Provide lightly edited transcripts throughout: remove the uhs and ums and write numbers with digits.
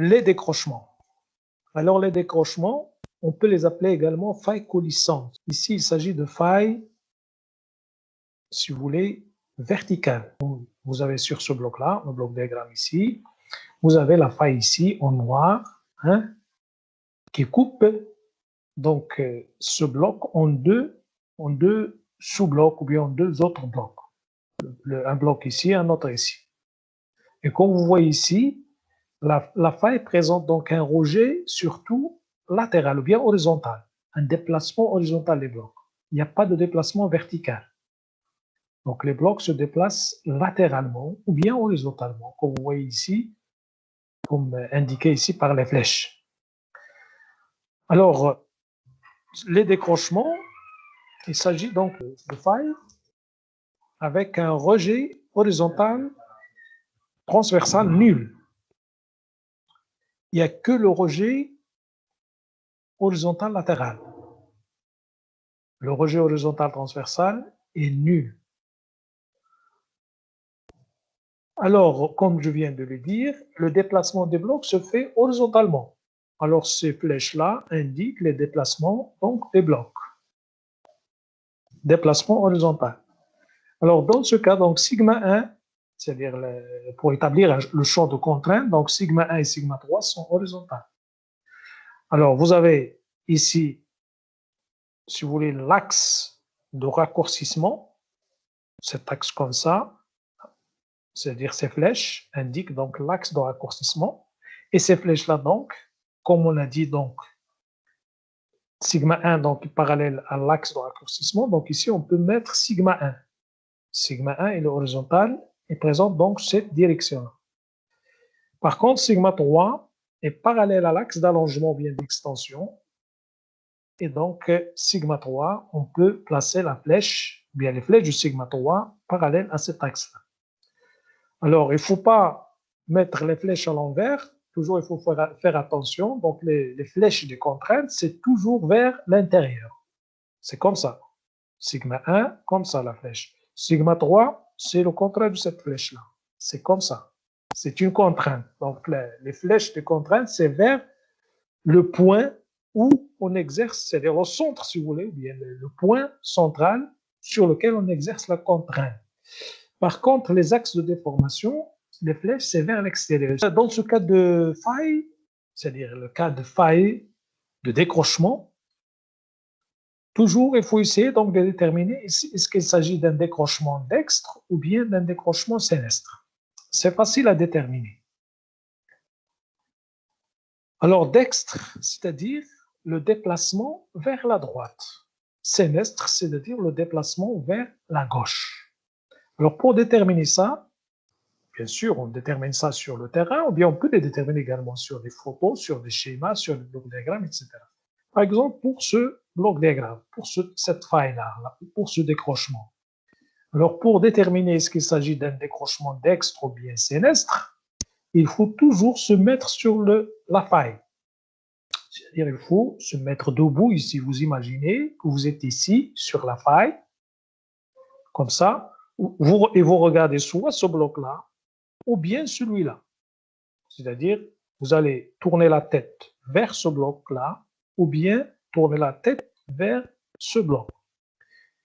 Les décrochements. Alors, les décrochements, on peut les appeler également failles coulissantes. Ici, il s'agit de failles, si vous voulez, verticales. Vous avez sur ce bloc-là, le bloc diagramme ici, vous avez la faille ici en noir, hein, qui coupe donc ce bloc en deux sous-blocs ou bien en deux autres blocs. Un bloc ici, un autre ici. Et comme vous voyez ici, la faille présente donc un rejet surtout latéral ou bien horizontal, un déplacement horizontal des blocs. Il n'y a pas de déplacement vertical. Donc les blocs se déplacent latéralement ou bien horizontalement, comme vous voyez ici, comme indiqué ici par les flèches. Alors, les décrochements, il s'agit donc de failles avec un rejet horizontal transversal nul. Il n'y a que le rejet horizontal latéral. Le rejet horizontal transversal est nul. Alors, comme je viens de le dire, le déplacement des blocs se fait horizontalement. Alors, ces flèches-là indiquent les déplacements donc, des blocs. Déplacement horizontal. Alors, dans ce cas, donc, sigma 1, c'est-à-dire pour établir le champ de contrainte, donc sigma 1 et sigma 3 sont horizontales. Alors, vous avez ici, si vous voulez, l'axe de raccourcissement, cet axe comme ça, c'est-à-dire ces flèches indiquent donc l'axe de raccourcissement. Et ces flèches-là, donc, comme on l'a dit, donc, sigma 1 donc, parallèle à l'axe de raccourcissement. Donc ici, on peut mettre sigma 1. Sigma 1 est horizontal et présente donc cette direction-là. Par contre, sigma 3 est parallèle à l'axe d'allongement bien d'extension. Et donc, sigma 3, on peut placer la flèche, bien les flèches du sigma 3 parallèles à cet axe-là. Alors, il ne faut pas mettre les flèches à l'envers. Toujours, il faut faire attention. Donc, les flèches des contraintes, c'est toujours vers l'intérieur. C'est comme ça. Sigma 1, comme ça la flèche. Sigma 3, c'est le contraire de cette flèche-là. C'est comme ça. C'est une contrainte. Donc, les flèches de contrainte, c'est vers le point où on exerce, c'est-à-dire au centre, si vous voulez, ou bien le point central sur lequel on exerce la contrainte. Par contre, les axes de déformation, les flèches, c'est vers l'extérieur. Dans ce cas de faille, c'est-à-dire le cas de faille, de décrochement, toujours, il faut essayer donc de déterminer est-ce qu'il s'agit d'un décrochement dextre ou bien d'un décrochement sénestre. C'est facile à déterminer. Alors, dextre, c'est-à-dire le déplacement vers la droite. Sénestre, c'est-à-dire le déplacement vers la gauche. Alors, pour déterminer ça, bien sûr, on détermine ça sur le terrain, ou bien on peut les déterminer également sur des photos, sur des schémas, sur des blocs diagrammes, etc. Par exemple, pour ce bloc diagramme, pour cette faille-là, pour ce décrochement. Alors, pour déterminer est-ce qu'il s'agit d'un décrochement dextre ou bien sénestre, il faut toujours se mettre sur la faille. C'est-à-dire, il faut se mettre debout ici. Vous imaginez que vous êtes ici, sur la faille, comme ça, et vous regardez soit ce bloc-là, ou bien celui-là. C'est-à-dire, vous allez tourner la tête vers ce bloc-là, ou bien tourner la tête vers ce bloc.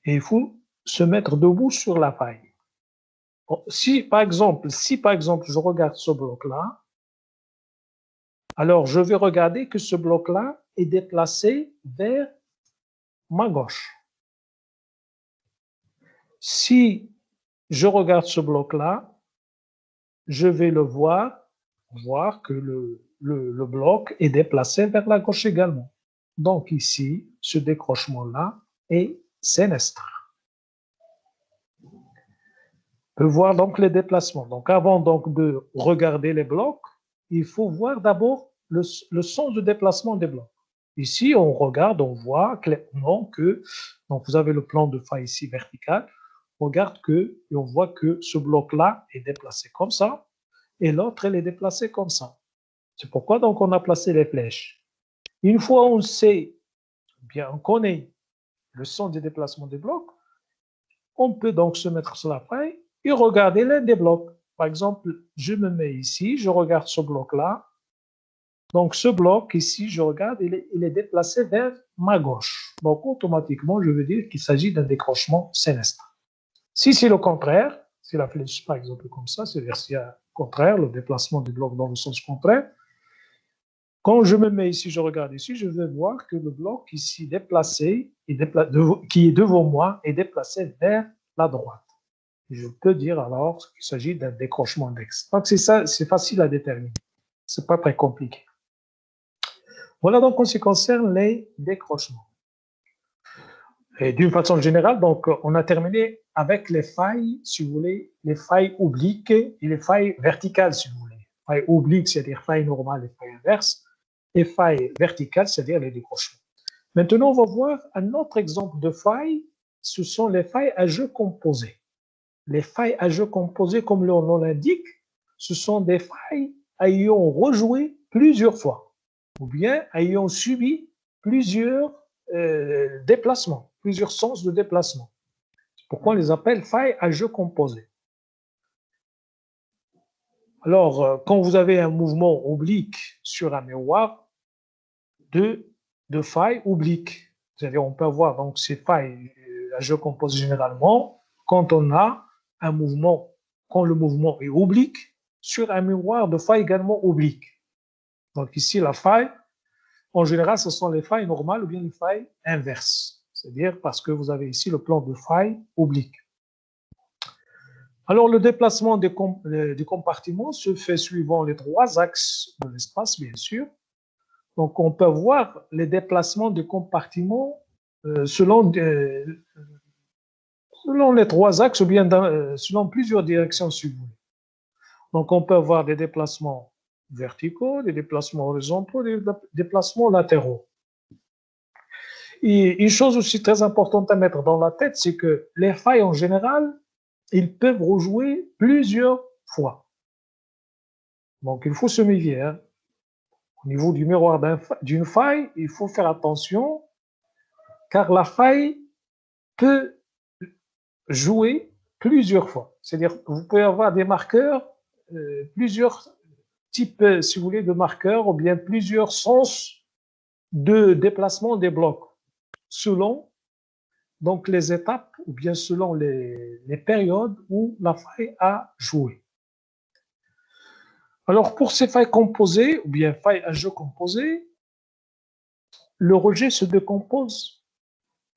Et il faut se mettre debout sur la faille. Si par exemple, je regarde ce bloc-là, alors je vais regarder que ce bloc-là est déplacé vers ma gauche. Si je regarde ce bloc-là, je vais voir que le bloc est déplacé vers la gauche également. Donc ici, ce décrochement-là est sénestre. On peut voir donc les déplacements. Donc avant donc de regarder les blocs, il faut voir d'abord le sens de déplacement des blocs. Ici, on regarde, on voit clairement que, donc vous avez le plan de faille ici vertical, on regarde que, et on voit que ce bloc-là est déplacé comme ça, et l'autre, elle est déplacée comme ça. C'est pourquoi donc on a placé les flèches. Une fois on sait, bien on connaît le sens des déplacements des blocs, on peut donc se mettre sur la faille et regarder l'un des blocs. Par exemple, je me mets ici, je regarde ce bloc-là, Donc, ce bloc ici, je regarde, il est déplacé vers ma gauche. Donc, automatiquement, je veux dire qu'il s'agit d'un décrochement sénestre. Si c'est le contraire, si la flèche, par exemple, comme ça, c'est-à-dire s'il y a contraire, le déplacement du bloc dans le sens contraire, quand je me mets ici, je regarde ici, je vais voir que le bloc ici déplacé, qui est devant moi, est déplacé vers la droite. Je peux dire alors qu'il s'agit d'un décrochement d'axe. Donc, c'est ça, c'est facile à déterminer. C'est pas très compliqué. Voilà donc en ce qui concerne les décrochements. Et d'une façon générale, donc, on a terminé avec les failles, si vous voulez, les failles obliques et les failles verticales, si vous voulez. Failles obliques, c'est-à-dire failles normales et failles inverses, et failles verticales, c'est-à-dire les décrochements. Maintenant, on va voir un autre exemple de failles, ce sont les failles à jeu composé. Les failles à jeu composé, comme le nom l'indique, ce sont des failles ayant rejoué plusieurs fois, ou bien ayant subi plusieurs déplacements, plusieurs sens de déplacement. C'est pourquoi on les appelle failles à jeu composé. Alors, quand vous avez un mouvement oblique sur un miroir, de failles obliques, c'est-à-dire on peut avoir donc ces failles à jeu composé généralement quand on a un mouvement, quand le mouvement est oblique sur un miroir de failles également obliques. Donc ici, la faille, en général, ce sont les failles normales ou bien les failles inverses. C'est-à-dire parce que vous avez ici le plan de faille oblique. Alors, le déplacement du compartiment se fait suivant les trois axes de l'espace, bien sûr. Donc, on peut voir les déplacements du compartiment selon les trois axes ou bien selon plusieurs directions, si vous voulez. Donc, on peut avoir des déplacements verticaux, des déplacements horizontaux, des déplacements latéraux. Et une chose aussi très importante à mettre dans la tête, c'est que les failles en général, ils peuvent rejouer plusieurs fois. Donc, il faut se méfier. Hein. Au niveau du miroir d'une faille, il faut faire attention, car la faille peut jouer plusieurs fois. C'est-à-dire que vous pouvez avoir des marqueurs, plusieurs types, si vous voulez, de marqueurs, ou bien plusieurs sens de déplacement des blocs, selon donc les étapes, ou bien selon les périodes où la faille a joué. Alors, pour ces failles composées, ou bien failles à jeu composé, le rejet se décompose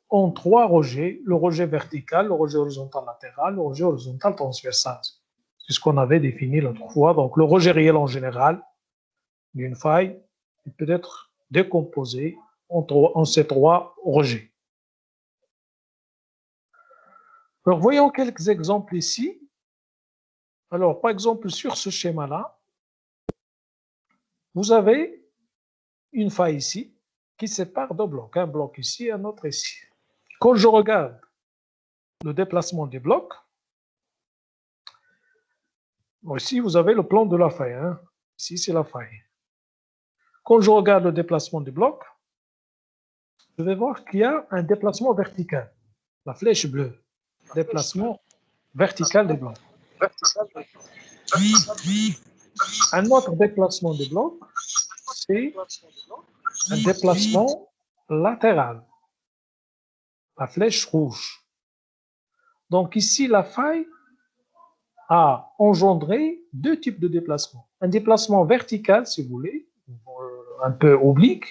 en trois rejets, le rejet vertical, le rejet horizontal latéral, le rejet horizontal transversal. C'est ce qu'on avait défini l'autre fois. Donc, le rejet réel en général d'une faille il peut être décomposé en ces trois rejets. Alors, voyons quelques exemples ici. Alors, par exemple, sur ce schéma-là, vous avez une faille ici qui sépare deux blocs, un bloc ici et un autre ici. Quand je regarde le déplacement des blocs, ici vous avez le plan de la faille. Hein. Ici, c'est la faille. Quand je regarde le déplacement des blocs, je vais voir qu'il y a un déplacement vertical. La flèche bleue. Déplacement vertical des blocs. Un autre déplacement des blocs, c'est un déplacement latéral. La flèche rouge. Donc ici, la faille a engendré deux types de déplacements. Un déplacement vertical, si vous voulez, un peu oblique,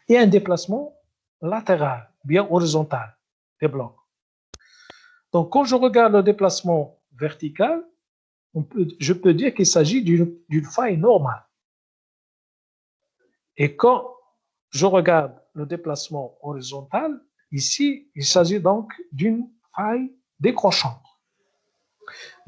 et un déplacement latéral, bien horizontal, des blocs. Donc, quand je regarde le déplacement vertical, je peux dire qu'il s'agit d'une faille normale. Et quand je regarde le déplacement horizontal, ici, il s'agit donc d'une faille décrochante.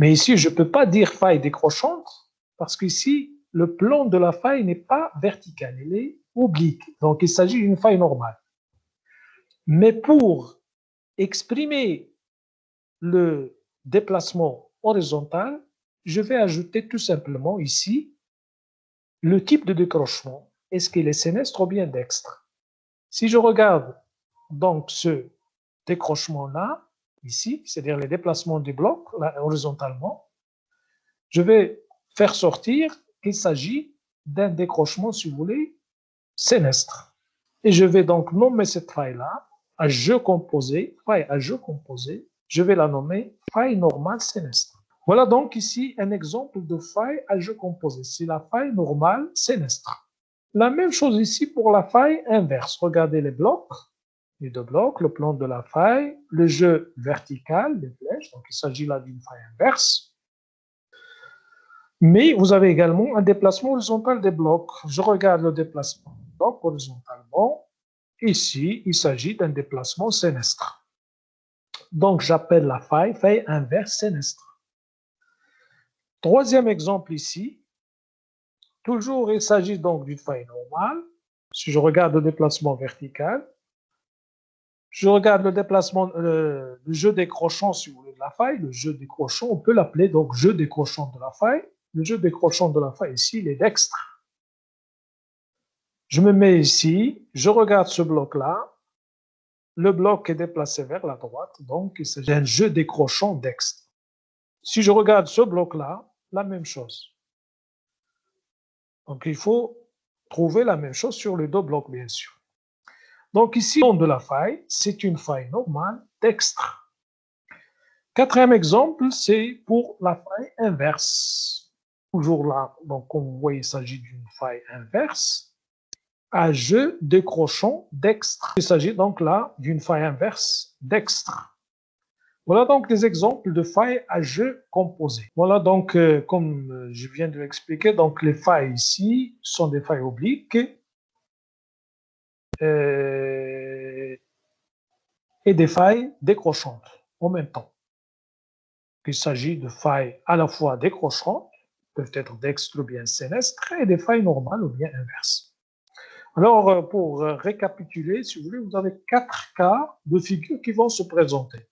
Mais ici, je ne peux pas dire faille décrochante parce qu'ici, le plan de la faille n'est pas vertical, il est oblique. Donc, il s'agit d'une faille normale. Mais pour exprimer le déplacement horizontal, je vais ajouter tout simplement ici le type de décrochement. Est-ce qu'il est sénestre ou bien dextre? Si je regarde donc ce décrochement-là, ici, c'est-à-dire les déplacements du bloc là, horizontalement, je vais faire sortir qu'il s'agit d'un décrochement, si vous voulez, sénestre. Et je vais donc nommer cette faille-là à jeu composé, faille à jeu composé. Je vais la nommer faille normale sénestre. Voilà donc ici un exemple de faille à jeu composé. C'est la faille normale sénestre. La même chose ici pour la faille inverse. Regardez les blocs, les deux blocs, le plan de la faille, le jeu vertical des flèches. Donc il s'agit là d'une faille inverse. Mais vous avez également un déplacement horizontal des blocs. Je regarde le déplacement des blocs horizontalement. Ici, il s'agit d'un déplacement sénestre. Donc, j'appelle la faille inverse sénestre. Troisième exemple ici. Toujours, il s'agit donc d'une faille normale. Si je regarde le déplacement vertical, je regarde le déplacement, le jeu décrochant, si vous voulez, de la faille. Le jeu décrochant, on peut l'appeler donc jeu décrochant de la faille. Le jeu décrochant de la faille ici, il est dextre. Je me mets ici, je regarde ce bloc-là. Le bloc est déplacé vers la droite, donc il s'agit d'un jeu décrochant dextre. Si je regarde ce bloc-là, la même chose. Donc il faut trouver la même chose sur les deux blocs, bien sûr. Donc ici, le nom de la faille, c'est une faille normale dextre. Quatrième exemple, c'est pour la faille inverse. Toujours là, donc comme vous voyez, il s'agit d'une faille inverse à jeu décrochant dextre. Il s'agit donc là d'une faille inverse dextre. Voilà donc des exemples de failles à jeu composé. Voilà donc, comme je viens de l'expliquer, donc les failles ici sont des failles obliques et des failles décrochantes en même temps. Il s'agit de failles à la fois décrochantes, peuvent être dextres ou bien sénestres, et des failles normales ou bien inverses. Alors, pour récapituler, si vous voulez, vous avez 4 cas de figure qui vont se présenter.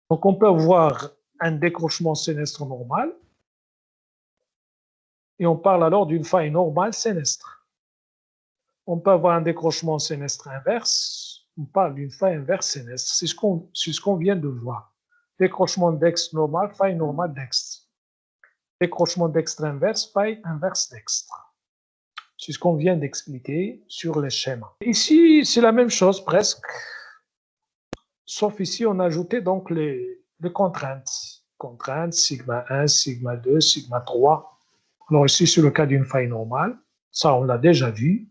Donc, on peut avoir un décrochement sénestre normal, et on parle alors d'une faille normale sénestre. On peut avoir un décrochement sénestre inverse, on parle d'une faille inverse sénestre. C'est ce qu'on vient de voir. Décrochement dextre normal, faille normale dextre. Décrochement dextre inverse, faille inverse dextre. C'est ce qu'on vient d'expliquer sur les schémas. Ici, c'est la même chose presque, sauf ici, on a ajouté donc les contraintes. Contraintes, sigma 1, sigma 2, sigma 3. Alors ici, c'est le cas d'une faille normale. Ça, on l'a déjà vu.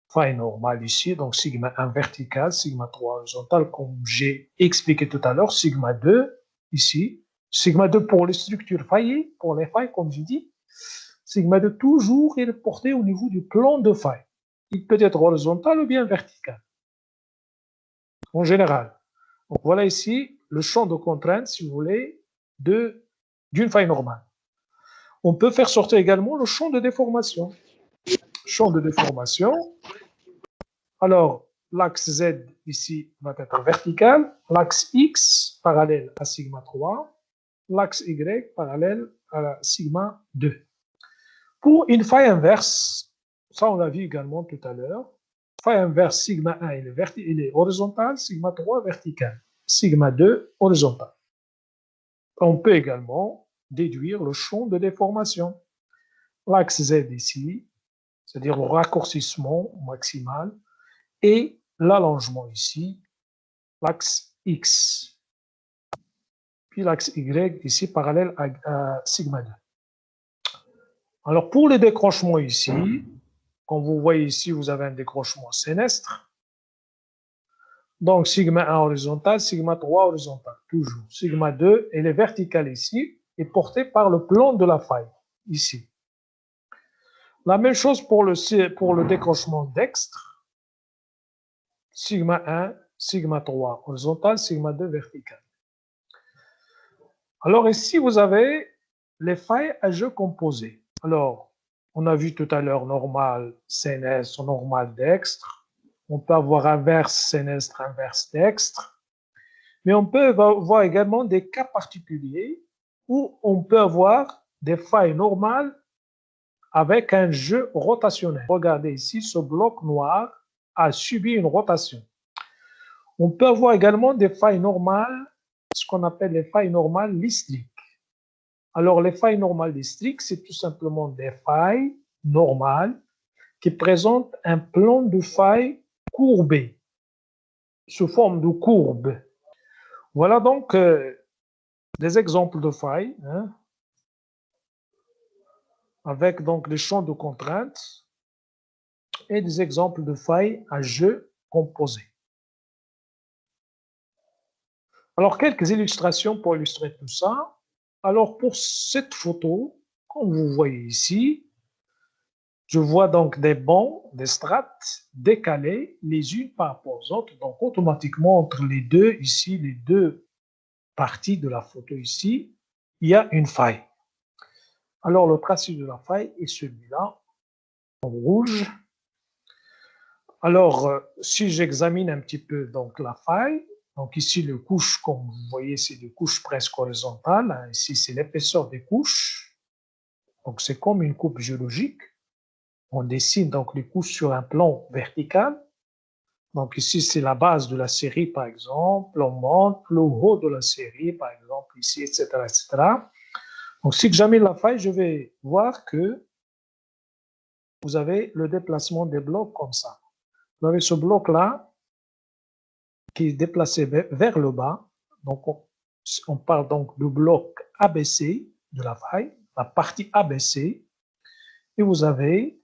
Faille normale ici, donc sigma 1 vertical, sigma 3 horizontal, comme j'ai expliqué tout à l'heure, sigma 2 ici. Sigma 2 pour les structures faillées, pour les failles, comme j'ai dit. Sigma 2 toujours est porté au niveau du plan de faille. Il peut être horizontal ou bien vertical, en général. Donc voilà ici le champ de contrainte, si vous voulez, d'une faille normale. On peut faire sortir également le champ de déformation. Champ de déformation. Alors, l'axe Z ici va être vertical, l'axe X parallèle à sigma 3, l'axe Y parallèle à la sigma 2. Pour une faille inverse, ça on l'a vu également tout à l'heure, faille inverse sigma 1 il est horizontal, sigma 3 vertical, sigma 2 horizontal. On peut également déduire le champ de déformation. L'axe Z ici, c'est-à-dire le raccourcissement maximal, et l'allongement ici, l'axe X. Puis l'axe Y ici parallèle à sigma 2. Alors pour les décrochements ici, comme vous voyez ici, vous avez un décrochement sénestre. Donc sigma 1 horizontal, sigma 3 horizontal, toujours. Sigma 2, elle est verticale ici, et portée par le plan de la faille, ici. La même chose pour le décrochement dextre. Sigma 1, sigma 3 horizontal, sigma 2 vertical. Alors ici, vous avez les failles à jeu composé. Alors, on a vu tout à l'heure normal, sénestre, normal, dextre. On peut avoir inverse, sénestre, inverse, dextre. Mais on peut avoir également des cas particuliers où on peut avoir des failles normales avec un jeu rotationnel. Regardez ici, ce bloc noir a subi une rotation. On peut avoir également des failles normales, ce qu'on appelle les failles normales listriques. Alors, les failles normales districts, c'est tout simplement des failles normales qui présentent un plan de faille courbé, sous forme de courbe. Voilà donc des exemples de failles, hein, avec donc des champs de contraintes et des exemples de failles à jeu composé. Alors, quelques illustrations pour illustrer tout ça. Alors, pour cette photo, comme vous voyez ici, je vois donc des bancs, des strates décalées les unes par rapport aux autres. Donc, automatiquement, entre les deux, ici, les deux parties de la photo ici, il y a une faille. Alors, le tracé de la faille est celui-là, en rouge. Alors, si j'examine un petit peu donc la faille, donc ici, les couches, comme vous voyez, c'est des couches presque horizontales. Ici, c'est l'épaisseur des couches. Donc, c'est comme une coupe géologique. On dessine donc les couches sur un plan vertical. Donc, ici, c'est la base de la série, par exemple. On monte le haut de la série, par exemple, ici, etc., etc. Donc, si j'examine la faille, je vais voir que vous avez le déplacement des blocs comme ça. Vous avez ce bloc-là qui est déplacé vers le bas. Donc, on parle donc du bloc ABC de la faille, la partie ABC. Et vous avez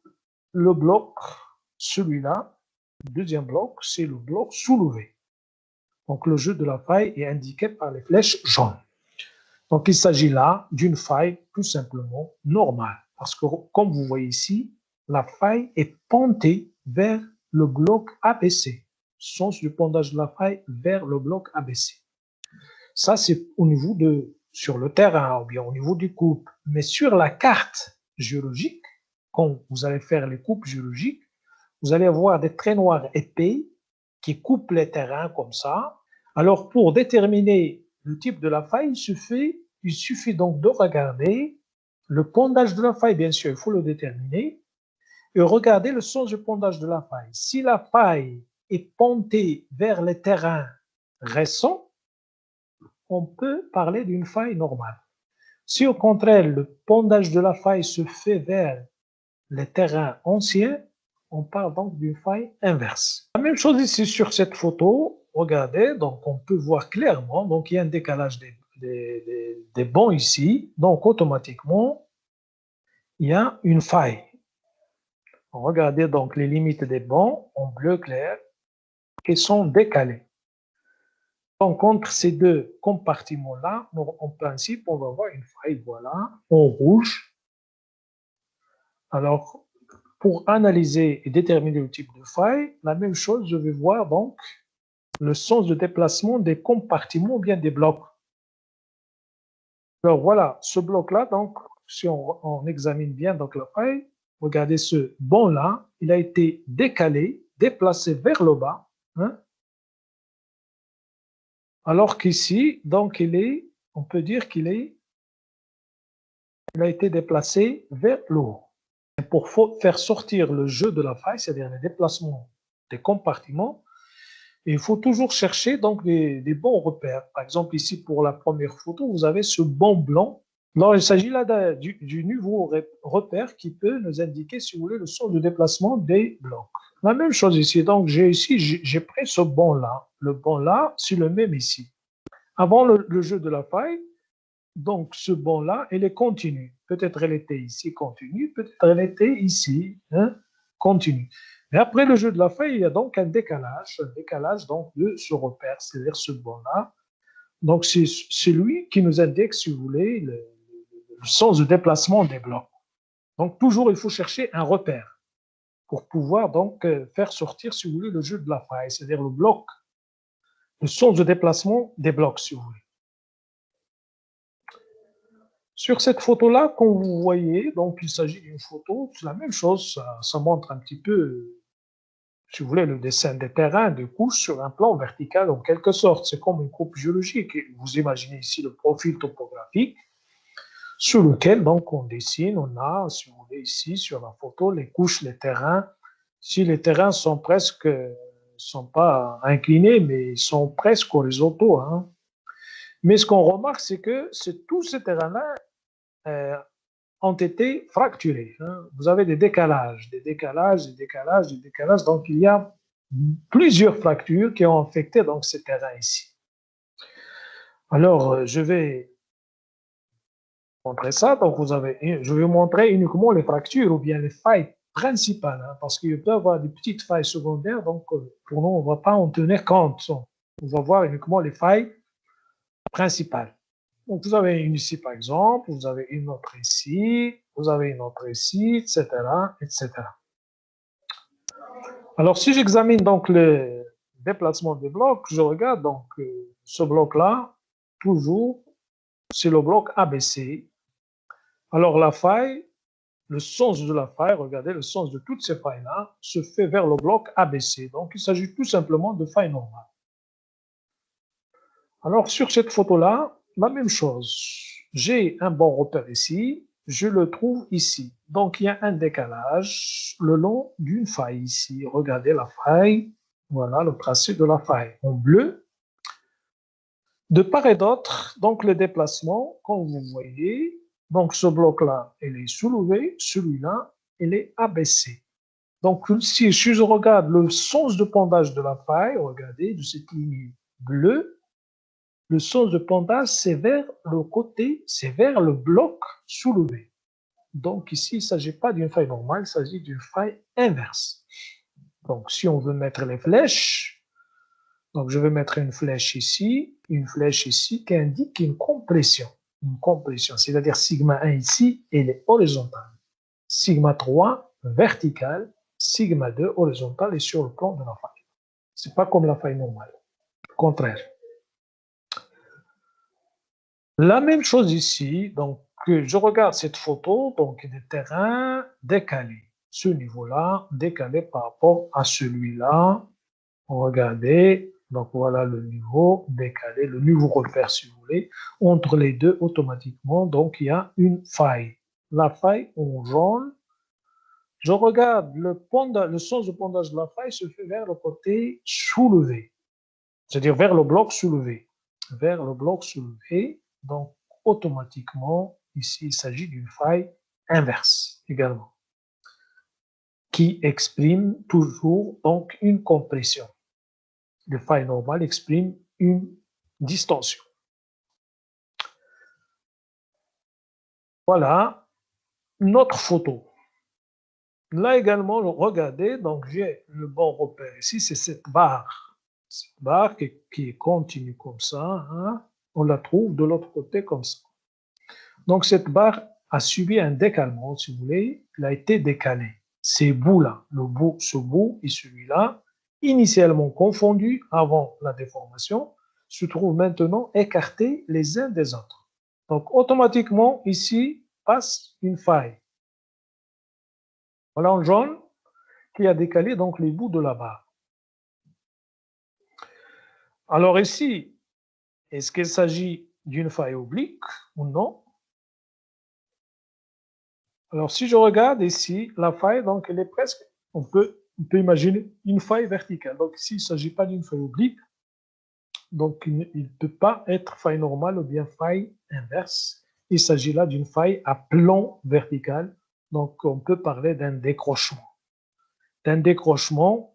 le bloc, celui-là, le deuxième bloc, c'est le bloc soulevé. Donc, le jeu de la faille est indiqué par les flèches jaunes. Donc, il s'agit là d'une faille tout simplement normale. Parce que, comme vous voyez ici, la faille est pointée vers le bloc ABC. Sens du pondage de la faille vers le bloc ABC. Ça, c'est au niveau de, sur le terrain ou bien au niveau du coupe. Mais sur la carte géologique, quand vous allez faire les coupes géologiques, vous allez avoir des traits noirs épais qui coupent les terrains comme ça. Alors, pour déterminer le type de la faille, il suffit donc de regarder le pondage de la faille, bien sûr, il faut le déterminer, et regarder le sens du pondage de la faille. Si la faille est pontée vers les terrains récents, on peut parler d'une faille normale. Si au contraire, le pondage de la faille se fait vers les terrains anciens, on parle donc d'une faille inverse. La même chose ici sur cette photo, regardez, donc on peut voir clairement, donc il y a un décalage des bancs ici, donc automatiquement, il y a une faille. Regardez donc les limites des bancs en bleu clair qui sont décalées. Donc entre ces deux compartiments-là, en principe, on va avoir une faille, voilà, en rouge. Alors, pour analyser et déterminer le type de faille, la même chose, je vais voir donc le sens de déplacement des compartiments ou bien des blocs. Alors voilà, ce bloc-là, donc, si on examine bien donc la faille, regardez ce banc-là, il a été décalé, déplacé vers le bas, hein, alors qu'ici, donc, on peut dire il a été déplacé vers le haut. Pour faire sortir le jeu de la faille, c'est-à-dire les déplacements des compartiments, il faut toujours chercher donc des bons repères. Par exemple, ici, pour la première photo, vous avez ce banc blanc. Alors, il s'agit là du nouveau repère qui peut nous indiquer, si vous voulez, le sens de déplacement des blocs. La même chose ici. Donc, j'ai pris ce banc-là. Le banc-là, c'est le même ici. Avant le jeu de la faille, donc ce banc-là, il est continu. Peut-être elle était ici continue, peut-être elle était ici, hein, continue. Mais après le jeu de la faille, il y a donc un décalage donc de ce repère, c'est-à-dire ce banc-là. Donc c'est lui qui nous indique, si vous voulez, le sens de déplacement des blocs. Donc toujours, il faut chercher un repère pour pouvoir donc faire sortir, si vous voulez, le jeu de la faille, c'est-à-dire le bloc, le sens de déplacement des blocs, si vous voulez. Sur cette photo-là, comme vous voyez, donc il s'agit d'une photo, c'est la même chose, ça montre un petit peu, si vous voulez, le dessin des terrains de couches sur un plan vertical en quelque sorte. C'est comme une coupe géologique. Vous imaginez ici le profil topographique sur lequel donc on dessine, on a, si vous voulez, ici sur la photo, les couches, les terrains. Si les terrains sont pas inclinés, mais ils sont presque horizontaux, hein. Mais ce qu'on remarque, c'est que tous ces terrains-là, euh, ont été fracturés. Hein. Vous avez des décalages, des décalages, des décalages, des décalages. Donc, il y a plusieurs fractures qui ont affecté donc, ce terrain ici. Alors, je vais montrer ça. Donc, je vais montrer uniquement les fractures ou bien les failles principales, hein, parce qu'il peut y avoir des petites failles secondaires. Donc, pour nous, on ne va pas en tenir compte. On va voir uniquement les failles principales. Donc, vous avez une ici, par exemple, vous avez une autre ici, vous avez une autre ici, etc., etc. Alors, si j'examine donc le déplacement des blocs, je regarde donc ce bloc-là, toujours, c'est le bloc ABC. Alors, la faille, le sens de la faille, regardez, le sens de toutes ces failles-là se fait vers le bloc ABC. Donc, il s'agit tout simplement de failles normales. Alors, sur cette photo-là, la même chose. J'ai un bon repère ici, je le trouve ici. Donc, il y a un décalage le long d'une faille ici. Regardez la faille. Voilà le tracé de la faille en bleu. De part et d'autre, donc le déplacement, comme vous voyez, donc ce bloc-là, il est soulevé, celui-là, il est abaissé. Donc, si je regarde le sens de pendage de la faille, regardez, de cette ligne bleue, le sens de pendage, c'est vers le côté, c'est vers le bloc soulevé. Donc ici, il ne s'agit pas d'une faille normale, il s'agit d'une faille inverse. Donc si on veut mettre les flèches, donc je vais mettre une flèche ici qui indique une compression. Une compression, c'est-à-dire sigma 1 ici, elle est horizontale. Sigma 3, verticale. Sigma 2, horizontale et sur le plan de la faille. Ce n'est pas comme la faille normale. Au contraire. La même chose ici, donc je regarde cette photo, donc des terrains décalés. Ce niveau-là, décalé par rapport à celui-là. Regardez, donc voilà le niveau décalé, le niveau repère si vous voulez. Entre les deux, automatiquement, donc il y a une faille. La faille en jaune, je regarde le sens de pondage de la faille se fait vers le côté soulevé, c'est-à-dire vers le bloc soulevé. Vers le bloc soulevé, donc automatiquement, ici, il s'agit d'une faille inverse également, qui exprime toujours donc une compression. Les failles normales expriment une distension. Voilà notre photo. Là également, regardez, donc j'ai le bon repère ici, c'est cette barre. Cette barre qui est continue comme ça, hein, on la trouve de l'autre côté comme ça. Donc cette barre a subi un décalement, si vous voulez, elle a été décalée. Ces bouts-là, ce bout et celui-là, initialement confondus avant la déformation, se trouvent maintenant écartés les uns des autres. Donc automatiquement, ici, passe une faille. Voilà en jaune qui a décalé donc les bouts de la barre. Alors ici, est-ce qu'il s'agit d'une faille oblique ou non? Alors si je regarde ici, la faille, donc elle est presque, on peut imaginer une faille verticale. Donc ici, il ne s'agit pas d'une faille oblique. Donc il ne peut pas être faille normale ou bien faille inverse. Il s'agit là d'une faille à plan vertical. Donc on peut parler d'un décrochement. D'un décrochement,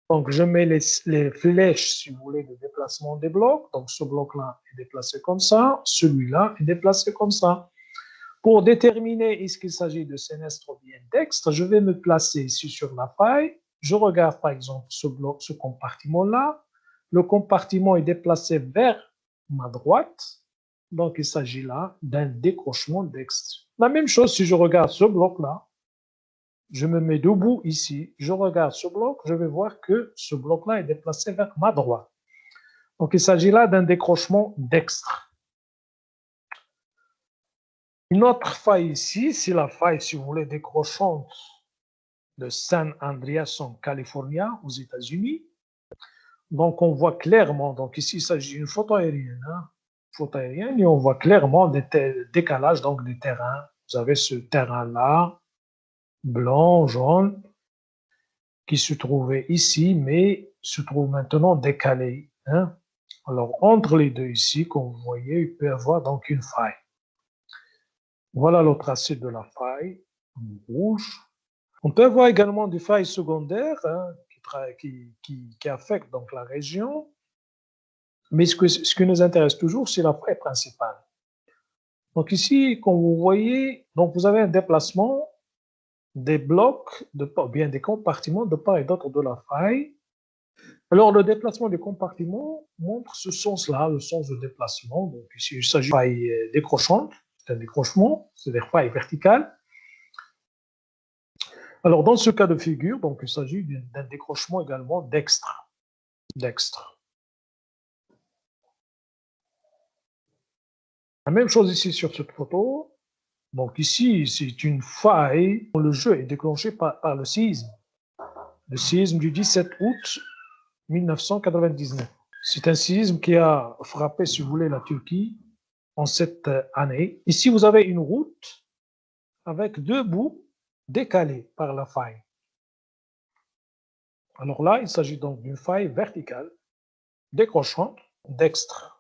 donc je mets les flèches, si vous voulez, de déplacement des blocs. Donc ce bloc-là est déplacé comme ça, celui-là est déplacé comme ça. Pour déterminer est-ce qu'il s'agit de sénestre ou bien dextre, je vais me placer ici sur la faille. Je regarde par exemple ce bloc, ce compartiment-là. Le compartiment est déplacé vers ma droite. Donc il s'agit là d'un décrochement dextre. La même chose si je regarde ce bloc-là. Je me mets debout ici. Je regarde ce bloc. Je vais voir que ce bloc-là est déplacé vers ma droite. Donc il s'agit là d'un décrochement dextre. Une autre faille ici, c'est la faille, si vous voulez, décrochante de San Andreas en Californie, aux États-Unis. Donc, on voit clairement, donc ici, il s'agit d'une photo aérienne, hein, photo aérienne, et on voit clairement des décalages donc des terrains. Vous avez ce terrain-là, blanc, jaune, qui se trouvait ici, mais se trouve maintenant décalé. Hein. Alors, entre les deux ici, comme vous voyez, il peut y avoir donc une faille. Voilà le tracé de la faille en rouge. On peut voir également des failles secondaires qui affectent donc la région. Mais ce qui nous intéresse toujours, c'est la faille principale. Donc ici, comme vous voyez, donc vous avez un déplacement des blocs, bien des compartiments de part et d'autre de la faille. Alors, le déplacement des compartiments montre ce sens-là, le sens de déplacement. Donc ici, il s'agit de faille décrochante, c'est un décrochement, c'est-à-dire faille verticale. Alors, dans ce cas de figure, donc, il s'agit d'un décrochement également dextre. La même chose ici sur cette photo. Donc ici, c'est une faille dont le jeu est déclenché par le séisme du 17 août 1999. C'est un séisme qui a frappé, si vous voulez, la Turquie en cette année. Ici, vous avez une route avec deux bouts décalés par la faille. Alors là, il s'agit donc d'une faille verticale, décrochante, dextre.